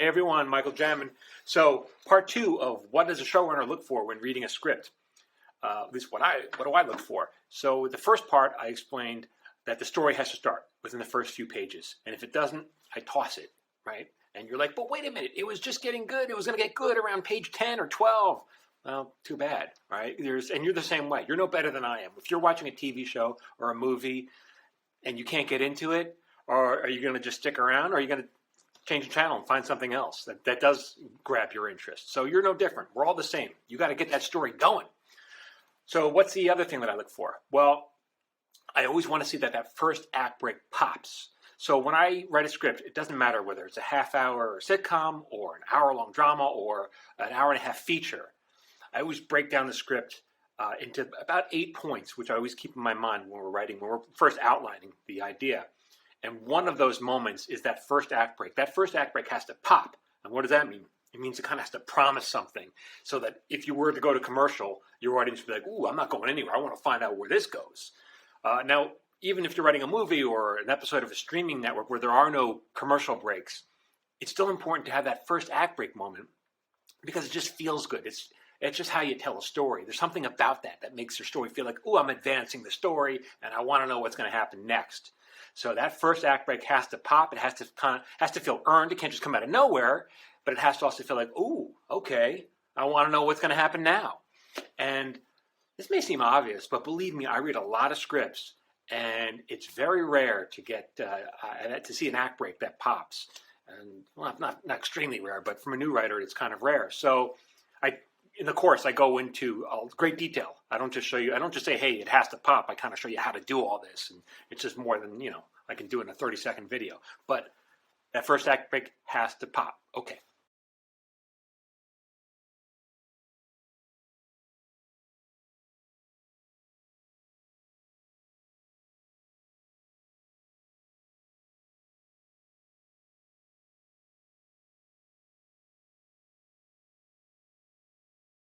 Hey everyone, Michael Jamin. So part two of what does a showrunner look for when reading a script? At least what do I look for? So the first part I explained that the story has to start within the first few pages. And if it doesn't, I toss it, right? And you're like, but wait a minute, it was just getting good. It was going to get good around page 10 or 12. Well, too bad, right? And you're the same way. You're no better than I am. If you're watching a TV show or a movie and you can't get into it, or are you going to just stick around, or are you going to change the channel and find something else that does grab your interest? So you're no different. We're all the same. You got to get that story going. So what's the other thing that I look for? Well, I always want to see that first act break pops. So when I write a script, it doesn't matter whether it's a half-hour sitcom or an hour-long drama or an hour-and-a-half feature. I always break down the script into about 8 points, which I always keep in my mind when we're first outlining the idea. And one of those moments is that first act break. That first act break has to pop. And what does that mean? It means it kind of has to promise something, so that if you were to go to commercial, your audience would be like, ooh, I'm not going anywhere. I want to find out where this goes. Now, even if you're writing a movie or an episode of a streaming network where there are no commercial breaks, it's still important to have that first act break moment because it just feels good. It's just how you tell a story. There's something about that makes your story feel like, ooh, I'm advancing the story and I want to know what's going to happen next. So that first act break has to pop. It has to feel earned. It can't just come out of nowhere, but it has to also feel like, ooh, okay, I want to know what's going to happen now. And this may seem obvious, but believe me, I read a lot of scripts, and it's very rare to get to see an act break that pops. And well, not extremely rare, but from a new writer, it's kind of rare. So in the course, I go into great detail. I don't just say, hey, it has to pop. I kind of show you how to do all this. And it's just more than, I can do in a 30-second video. But that first act break has to pop. Okay.